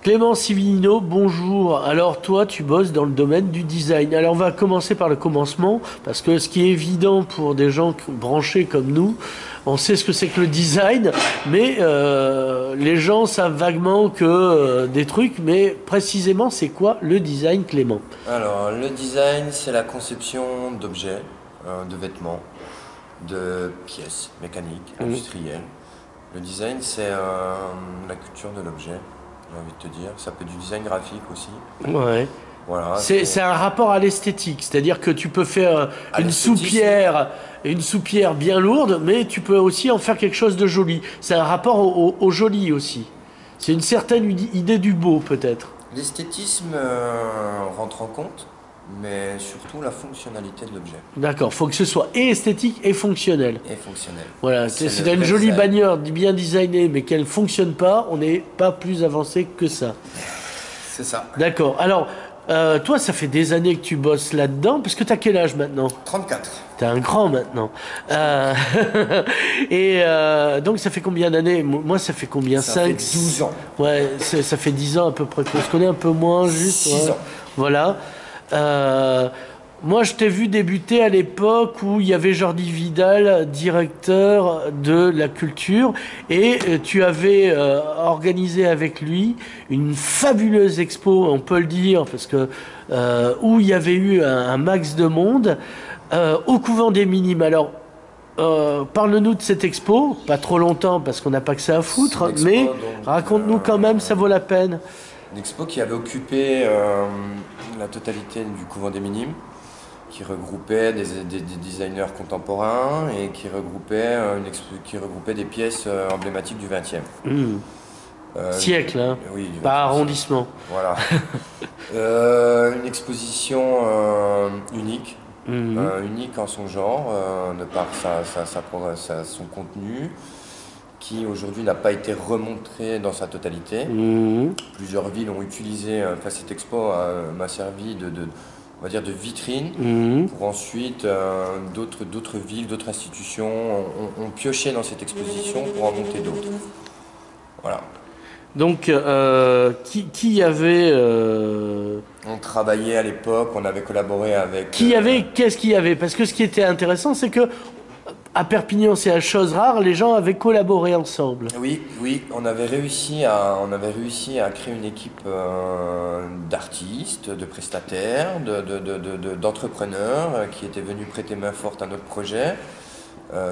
Clément Civilino, bonjour. Alors toi, tu bosses dans le domaine du design. Alors on va commencer par le commencement, parce que ce qui est évident pour des gens branchés comme nous, on sait ce que c'est que le design, mais les gens savent vaguement que des trucs, mais précisément c'est quoi le design, Clément? Alors, le design, c'est la conception d'objets, de vêtements, de pièces mécaniques, Mhm. industrielles. Le design, c'est la culture de l'objet, j'ai envie de te dire. Ça peut être du design graphique aussi. Ouais. Voilà, C'est un rapport à l'esthétique, c'est-à-dire que tu peux faire à l'esthétisme. une soupière bien lourde, mais tu peux aussi en faire quelque chose de joli. C'est un rapport au joli aussi. C'est une certaine idée du beau, peut-être. L'esthétisme rentre en compte, mais surtout la fonctionnalité de l'objet D'accord, faut que ce soit et esthétique et fonctionnel. est fonctionnelle. Voilà, C'est si le t'as une vrai jolie design. bagnole bien designée, mais qu'elle fonctionne pas, on n'est pas plus avancé que ça. C'est ça. D'accord. Alors, toi, ça fait des années que tu bosses là-dedans, parce que t'as quel âge maintenant? 34. T'es un grand maintenant. Euh, et donc ça fait combien d'années? Moi ça fait combien? Ça fait 5. 12 ans. Ouais, ça fait 10 ans à peu près qu'on se connaît un peu moins juste. 6 Ouais. ans. Voilà. Euh, Moi je t'ai vu débuter à l'époque où il y avait Jordi Vidal, directeur de la culture, et tu avais organisé avec lui une fabuleuse expo, on peut le dire, parce que où il y avait eu un max de monde. Au couvent des Minimes. Alors, parle-nous de cette expo, pas trop longtemps parce qu'on n'a pas que ça à C'est une foutre, expo mais donc raconte-nous quand même, ça vaut la peine. une expo qui avait occupé la totalité du couvent des Minimes, qui regroupait des designers contemporains et qui regroupait des pièces emblématiques du XXe. Hmm. Euh, Siècle, hein, oui, du pas XXe siècle. arrondissement. Voilà. Une exposition unique, Mhm. unique en son genre, de par son contenu, qui aujourd'hui n'a pas été remontré dans sa totalité. Mhm. Plusieurs villes ont utilisé, enfin cette expo m'a servi on va dire de vitrine Mhm. pour ensuite d'autres villes, d'autres institutions ont pioché dans cette exposition pour en monter d'autres. Voilà. Donc, qui avait, On travaillait à l'époque, on avait collaboré avec. qu'est-ce qu'il y avait? Parce que ce qui était intéressant, c'est que à Perpignan, c'est la chose rare, les gens avaient collaboré ensemble. Oui, oui, on avait réussi à créer une équipe d'artistes, de prestataires, d'entrepreneurs qui étaient venus prêter main forte à notre projet,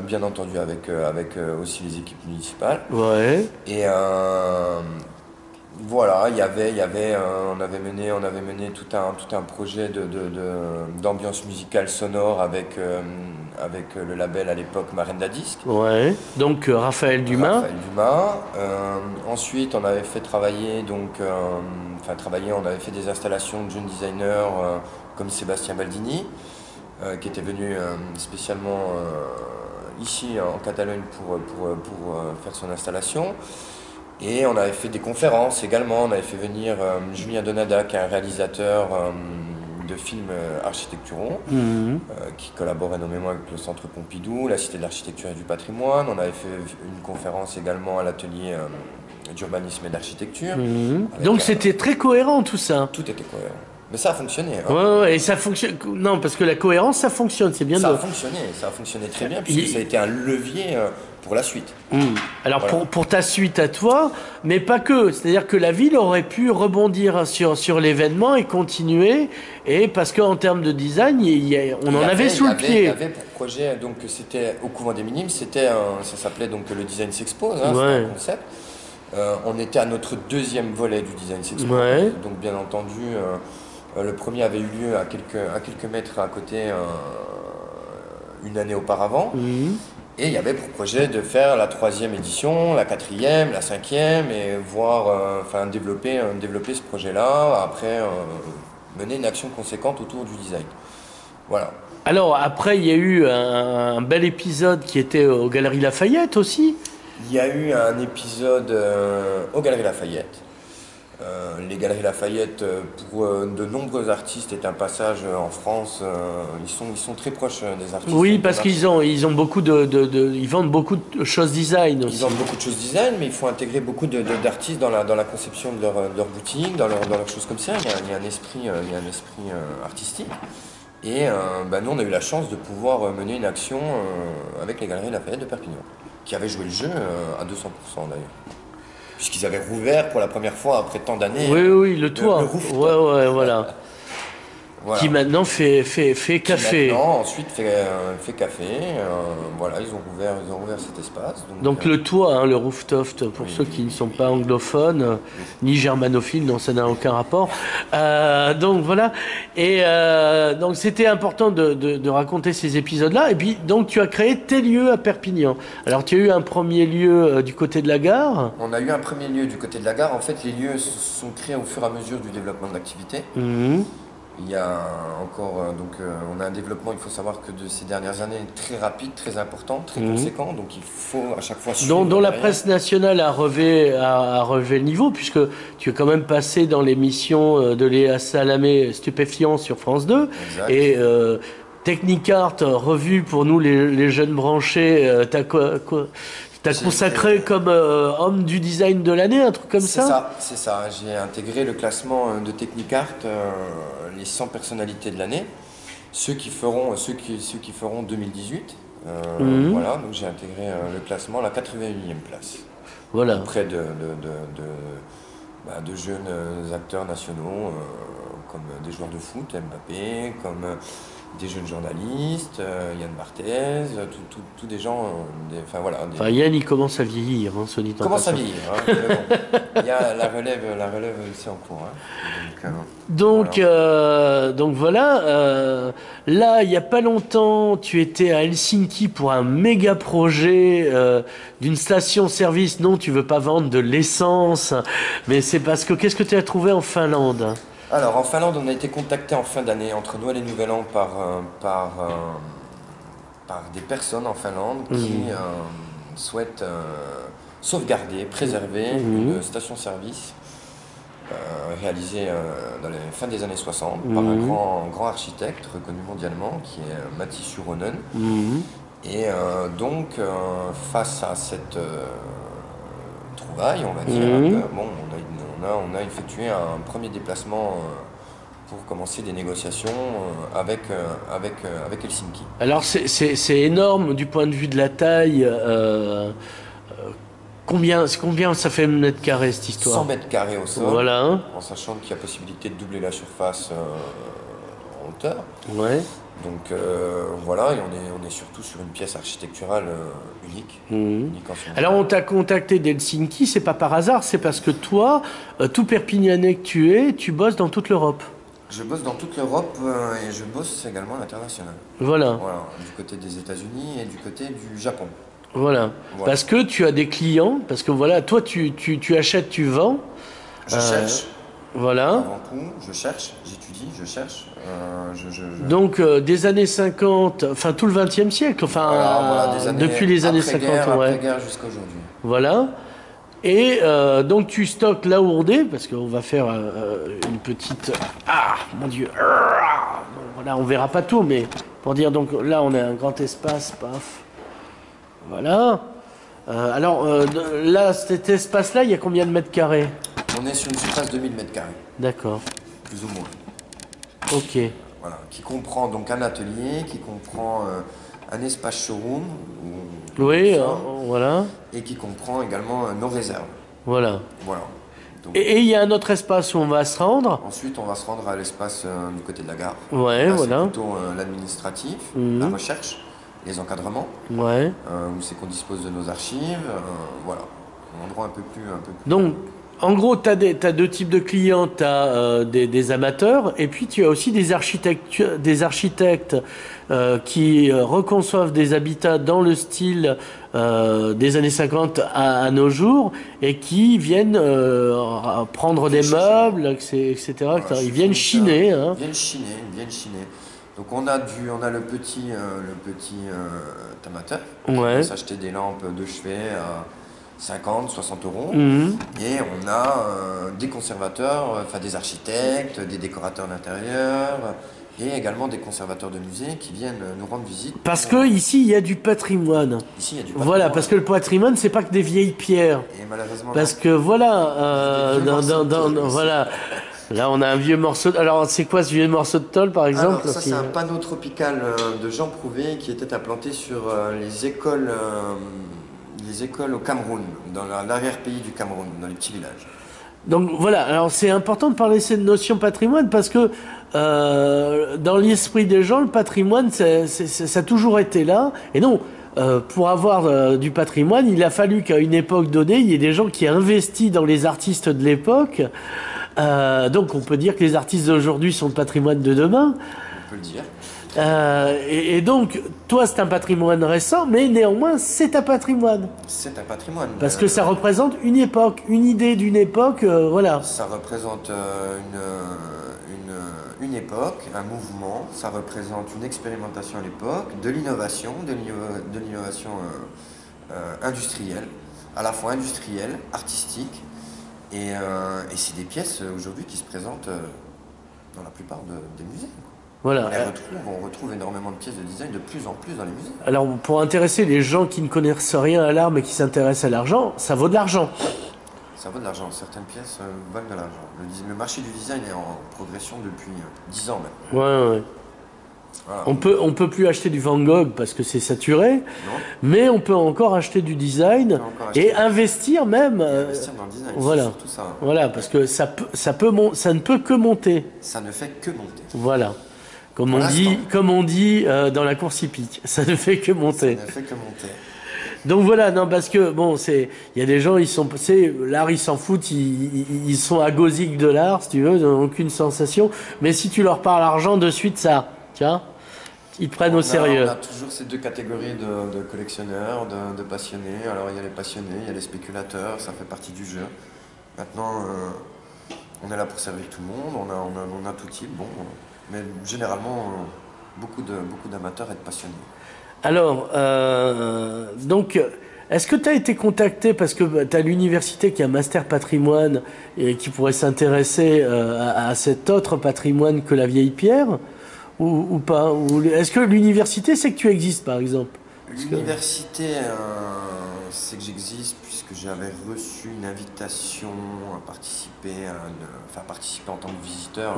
bien entendu avec aussi les équipes municipales. Ouais. Et voilà, on avait mené tout un projet d'ambiance musicale sonore avec le label à l'époque Marenda Disc. Ouais. Donc, Raphaël Dumas. Raphaël Dumas. Ensuite, on avait fait travailler, on avait fait des installations de jeunes designers comme Sébastien Baldini, qui était venu spécialement ici en Catalogne pour faire son installation. Et on avait fait des conférences également. On avait fait venir Julien Donada, qui est un réalisateur de films architecturaux, Mhm. qui collabore énormément avec le Centre Pompidou, la Cité de l'Architecture et du Patrimoine. On avait fait une conférence également à l'atelier d'urbanisme et d'architecture. Mhm. Avec Donc c'était très cohérent tout ça. tout était cohérent. Mais ça a fonctionné, Ouais, hein. ouais, ouais, et ça fonctionne. Non, parce que la cohérence, ça fonctionne, c'est bien de. Ça a fonctionné très bien puisque ça a Il- été un levier pour la suite. Alors Voilà. pour ta suite à toi, mais pas que. C'est-à-dire que la ville aurait pu rebondir sur l'événement et continuer. Et parce qu'en termes de design, on en avait sous le Il y pied. avait pour projet, donc c'était au couvent des Minimes, ça s'appelait donc le Design s'expose, hein, c'était un Ouais, concept. On était à notre deuxième volet du Design s'expose, ouais. donc bien entendu, le premier avait eu lieu à quelques mètres à côté une année auparavant. Mhm. Et il y avait pour projet de faire la troisième édition, la quatrième, la cinquième, et voir, développer ce projet-là, après mener une action conséquente autour du design. Voilà. Alors après, il y a eu un bel épisode qui était aux Galeries Lafayette aussi. Il y a eu un épisode aux Galeries Lafayette, Les Galeries Lafayette, pour de nombreux artistes, est un passage en France. Ils sont très proches des artistes. Oui, parce ils ont beaucoup ils vendent beaucoup de choses design aussi. Ils vendent beaucoup de choses design, mais il faut intégrer beaucoup d'artistes dans la conception de leur boutique, dans leurs choses comme ça. Il y a un esprit artistique. Et nous, on a eu la chance de pouvoir mener une action avec les Galeries Lafayette de Perpignan, qui avaient joué le jeu à 200% d'ailleurs. Puisqu'ils avaient rouvert pour la première fois après tant d'années. Oui, le toit. Le rooftop. Ouais, voilà. Voilà. Qui maintenant fait café. Maintenant, ensuite fait café. Voilà, ils ont rouvert cet espace. Donc le toit, hein, le rooftop, pour ceux qui ne sont pas anglophones, ni germanophiles, non, ça n'a aucun rapport. Donc voilà. Et donc c'était important de raconter ces épisodes-là. Et puis donc tu as créé tes lieux à Perpignan. Alors tu as eu un premier lieu du côté de la gare. On a eu un premier lieu du côté de la gare. En fait, les lieux se sont créés au fur et à mesure du développement de l'activité. Il y a encore, on a un développement, il faut savoir que de ces dernières années, très rapide, très important, très conséquent, donc il faut à chaque fois suivre. Dont la presse nationale a relevé le niveau, puisque tu es quand même passé dans l'émission de Léa Salamé, Stupéfiant sur France 2, exact. Et Technicart, revue pour nous les jeunes branchés, t'as consacré comme homme du design de l'année, un truc comme ça. C'est ça. J'ai intégré le classement de Technicart, les 100 personnalités de l'année, ceux qui feront 2018. Voilà, donc j'ai intégré le classement, la 81e place. Voilà. Auprès de jeunes acteurs nationaux, comme des joueurs de foot, Mbappé, comme des jeunes journalistes, Yann Barthès, tous des gens, Yann, il commence à vieillir, hein, soit dit en commence à vieillir, hein, mais bon. Il y a la relève c'est en cours. Hein. Donc voilà. Là, il n'y a pas longtemps, tu étais à Helsinki pour un méga projet d'une station-service. Non, tu veux pas vendre de l'essence, mais c'est parce que qu'est-ce que tu as trouvé en Finlande? Alors en Finlande, on a été contacté en fin d'année, entre Noël et Nouvel An, par des personnes en Finlande qui souhaitent sauvegarder, préserver une station-service réalisée dans les fins des années 60 par un grand architecte reconnu mondialement qui est Matti Suronen. Et face à cette trouvaille, on va dire, on a effectué un premier déplacement pour commencer des négociations avec Helsinki. Alors c'est énorme du point de vue de la taille. Combien ça fait mètres carrés cette histoire? 100 mètres carrés au sol, voilà. En sachant qu'il y a possibilité de doubler la surface en hauteur. Ouais. Donc voilà, et on est surtout sur une pièce architecturale unique. Unique en son Alors on t'a contacté d'Helsinki, c'est pas par hasard, c'est parce que toi, tout Perpignanais que tu bosses dans toute l'Europe. Je bosse dans toute l'Europe et je bosse également à l'international. Voilà, du côté des États-Unis et du côté du Japon. Voilà. Parce que tu as des clients, parce que voilà, toi tu achètes, tu vends. Je cherche. Voilà. Avant tout, je cherche, j'étudie, je cherche. Donc des années 50, enfin tout le XXe siècle, enfin depuis les années 50, après-guerre jusqu'à aujourd'hui. Voilà. Et donc tu stockes là où on est, parce qu'on va faire une petite... Ah, mon Dieu. Voilà, on verra pas tout, mais pour dire, donc là on a un grand espace, paf. Voilà. Alors là, cet espace-là, il y a combien de mètres carrés? On est sur une surface de 1000 mètres carrés. D'accord. Plus ou moins. Ok. Voilà, qui comprend donc un atelier, qui comprend un espace showroom. Voilà. Et qui comprend également nos réserves. Voilà. Voilà. Donc, et il y a un autre espace où on va se rendre. Ensuite, on va se rendre à l'espace du côté de la gare. Ouais, là, voilà. C'est plutôt l'administratif, la recherche, les encadrements. Ouais. Où c'est qu'on dispose de nos archives. Voilà. Un endroit un peu plus. Donc, en gros, tu as deux types de clients. Tu as des amateurs et puis tu as aussi des architectes qui reconçoivent des habitats dans le style des années 50 à nos jours et qui viennent prendre des meubles, etc. Voilà, ils viennent chiner. Ils viennent chiner. Donc on a le petit amateur qui va s'acheter des lampes de chevet 50, 60 euros. Mhm. Et on a des conservateurs, enfin des architectes, des décorateurs d'intérieur et également des conservateurs de musées qui viennent nous rendre visite. Parce que ici, il y a du patrimoine. Ici, il y a du patrimoine. Voilà, parce que le patrimoine, c'est pas que des vieilles pierres. Et malheureusement, Parce que voilà, Des vieux morceaux de tôle aussi. voilà. Là, on a un vieux morceau. Alors, c'est quoi ce vieux morceau de tôle, par exemple? Alors ça, c'est un panneau tropical de Jean Prouvé qui était implanté sur les écoles au Cameroun, dans l'arrière-pays du Cameroun, dans les petits villages. Donc voilà, alors c'est important de parler de cette notion patrimoine parce que dans l'esprit des gens, le patrimoine, ça a toujours été là. Et non, pour avoir du patrimoine, il a fallu qu'à une époque donnée, il y ait des gens qui investissent dans les artistes de l'époque. Donc on peut dire que les artistes d'aujourd'hui sont le patrimoine de demain. On peut le dire. Et donc, toi, c'est un patrimoine récent, mais néanmoins, c'est un patrimoine. C'est un patrimoine. Parce que ça représente une époque, une idée d'une époque, voilà. Ça représente une époque, un mouvement, ça représente une expérimentation à l'époque, de l'innovation, de l'innovation industrielle, à la fois industrielle, artistique, et c'est des pièces aujourd'hui qui se présentent dans la plupart des musées. Voilà. On retrouve énormément de pièces de design de plus en plus dans les musées. Alors, pour intéresser les gens qui ne connaissent rien à l'art mais qui s'intéressent à l'argent, ça vaut de l'argent. Ça vaut de l'argent. Certaines pièces valent de l'argent. Le marché du design est en progression depuis 10 ans maintenant. Ouais. Voilà. On peut plus acheter du Van Gogh parce que c'est saturé, non. Mais on peut encore acheter du design et investir même. Investir dans le design, voilà. c'est surtout ça. Voilà, parce que ça ne peut que monter. Ça ne fait que monter. Voilà. Comme on dit dans la course hippique, ça ne fait que monter. Ça ne fait que monter. Donc voilà, non, parce que bon, il y a des gens, l'art, ils s'en foutent, ils sont agosiques de l'art, si tu veux, ils n'ont aucune sensation. Mais si tu leur parles argent, de suite, ça, tiens, ils te prennent au sérieux. On a toujours ces deux catégories de collectionneurs, de passionnés. Alors il y a les passionnés, il y a les spéculateurs, ça fait partie du jeu. Maintenant, on est là pour servir tout le monde, on a tout type, bon. Mais généralement, beaucoup d'amateurs et de passionnés. Alors, donc, est-ce que tu as été contacté parce que tu as l'université qui a un master patrimoine et qui pourrait s'intéresser à cet autre patrimoine que la vieille pierre ou pas? Est-ce que l'université sait que tu existes, par exemple? L'université sait que j'existe puisque j'avais reçu une invitation à participer, participer en tant que visiteur.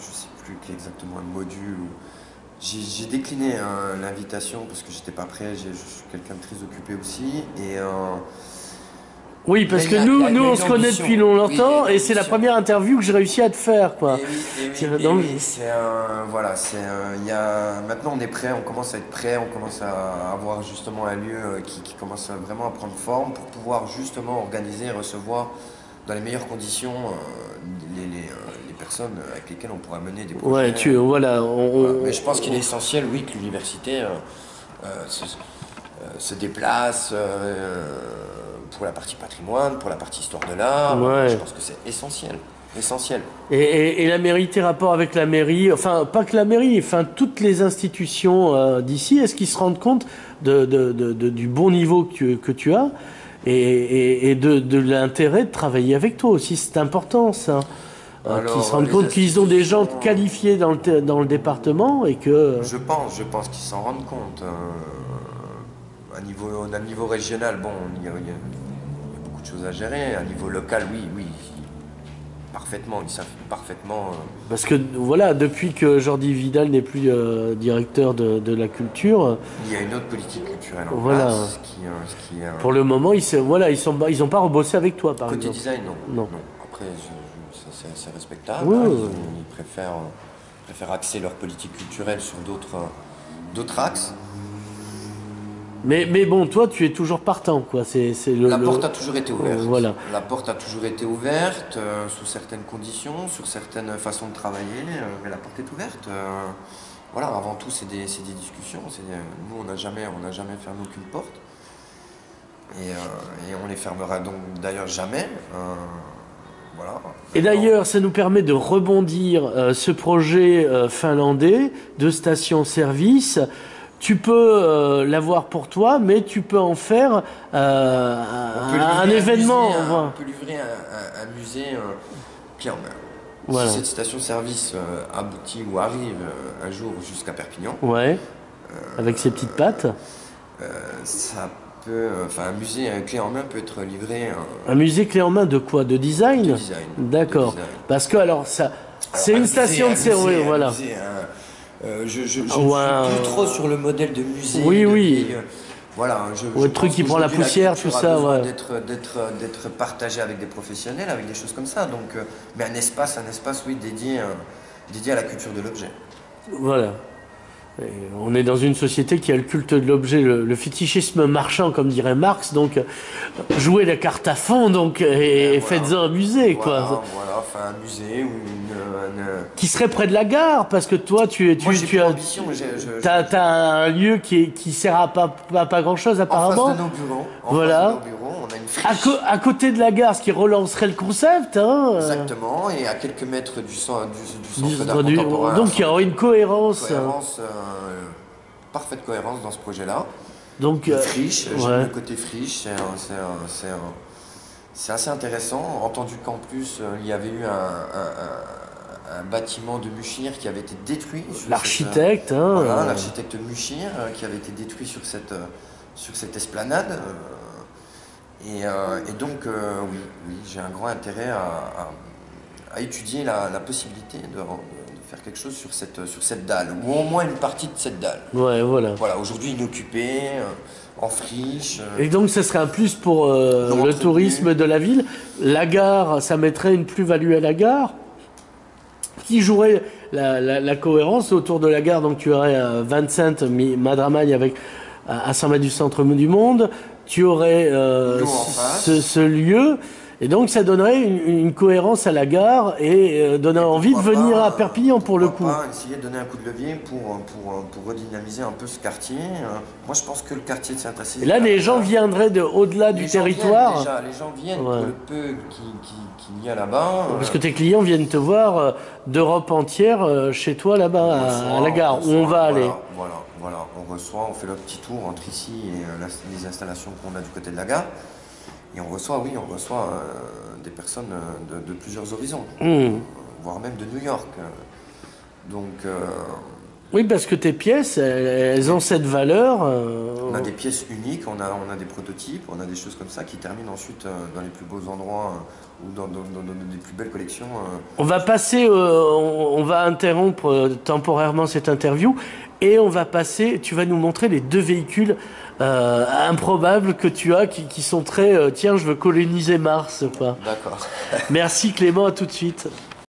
Je ne sais plus exactement le module. J'ai décliné l'invitation parce que j'étais pas prêt. Je suis quelqu'un de très occupé aussi. Oui, parce que nous on se connaît depuis longtemps et c'est la première interview que j'ai réussi à te faire, quoi. Maintenant on est prêt, on commence à être prêt, on commence à avoir justement un lieu qui commence vraiment à prendre forme pour pouvoir justement organiser et recevoir dans les meilleures conditions les personnes avec lesquelles on pourra mener des projets. Ouais, Mais je pense qu'il est essentiel, oui, que l'université se déplace pour la partie patrimoine, pour la partie histoire de l'art. Ouais. Je pense que c'est essentiel. Et la mairie, tes rapports avec la mairie, enfin pas que la mairie, enfin toutes les institutions d'ici, est-ce qu'ils se rendent compte du bon niveau que tu as et de l'intérêt de travailler avec toi aussi? C'est important ça. Qu'ils se rendent compte qu'ils ont des gens qualifiés dans le département et que... Je pense qu'ils s'en rendent compte. À niveau régional, bon, il y a beaucoup de choses à gérer. À niveau local, oui. Parfaitement, ils savent parfaitement. Parce que voilà, depuis que Jordi Vidal n'est plus directeur de la culture, il y a une autre politique culturelle en voilà. place. Pour le moment, ils n'ont pas rebossé avec toi, par côté exemple. Côté design, non. Après, c'est respectable. Oui. Ils préfèrent axer leur politique culturelle sur d'autres axes. Mais bon, toi, tu es toujours partant, quoi. La porte a toujours été ouverte. Voilà. La porte a toujours été ouverte, sous certaines conditions, sur certaines façons de travailler, mais la porte est ouverte. Voilà, avant tout, c'est des discussions. Nous, on n'a jamais fermé aucune porte. Et on les fermera donc d'ailleurs jamais. Voilà. Et d'ailleurs, ça nous permet de rebondir ce projet finlandais de station-service. tu peux l'avoir pour toi, mais tu peux en faire un événement. On peut livrer un musée clé en main. Voilà. Si cette station-service aboutit ou arrive un jour jusqu'à Perpignan, Ouais. Avec ses petites pattes. ça peut, un musée clé en main peut être livré. Un musée clé en main de quoi? De design? De design. D'accord. De design. Parce que alors ça, c'est une station de service, voilà. Je ne suis plus trop sur le modèle de musée. Oui, oui. Vieille, voilà, le truc qui prend la poussière, tout ça, ouais. D'être partagé avec des professionnels, avec des choses comme ça. Donc, mais un espace, oui, dédié à la culture de l'objet. Voilà. Et on est dans une société qui a le culte de l'objet, le fétichisme marchand, comme dirait Marx. Donc, jouez la carte à fond, donc, et faites-en un musée, quoi. Voilà, un musée ou qui serait près de la gare, parce que toi, t'as un lieu qui sert à pas grand-chose, apparemment. En face de nos bureaux. Voilà. On a une friche. À côté de la gare, ce qui relancerait le concept, hein. Exactement, et à quelques mètres du centre d'art contemporain. Donc il y aurait une cohérence. Parfaite cohérence dans ce projet-là. Donc friche, j'aime le côté friche, c'est assez intéressant. Entendu qu'en plus il y avait eu un bâtiment de Muchir qui avait été détruit. L'architecte, l'architecte Muchir qui avait été détruit sur cette esplanade. Et donc, oui, j'ai un grand intérêt à étudier la possibilité de faire quelque chose sur cette dalle, ou au moins une partie de cette dalle. Ouais, voilà. Voilà, aujourd'hui inoccupée, en friche. Et donc, ce serait un plus pour le tourisme de la ville. La gare, ça mettrait une plus-value à la gare, qui jouerait la cohérence autour de la gare. Donc, tu aurais Vincent Madramagne avec à 100 mètres du centre du monde. Tu aurais ce lieu, et donc ça donnerait une cohérence à la gare et donnerait envie de venir à Perpignan pour le coup. Essayer de donner un coup de levier pour redynamiser un peu ce quartier. Moi je pense que le quartier de Saint-Assise... Et là les gens viendraient au-delà du territoire. Les gens viennent pour le peu qu'il y a là-bas. Parce que tes clients viennent te voir d'Europe entière chez toi là-bas à la gare où on va aller. Voilà, on reçoit, on fait le petit tour entre ici et les installations qu'on a du côté de la gare. Et on reçoit des personnes de plusieurs horizons, voire même de New York. Donc... oui, parce que tes pièces, elles ont cette valeur. On a des pièces uniques, on a des prototypes, on a des choses comme ça qui terminent ensuite dans les plus beaux endroits ou dans les plus belles collections. On va passer, on va interrompre temporairement cette interview et on va passer, tu vas nous montrer les 2 véhicules improbables que tu as qui sont très, tiens, je veux coloniser Mars, quoi. D'accord. Merci Clément, à tout de suite.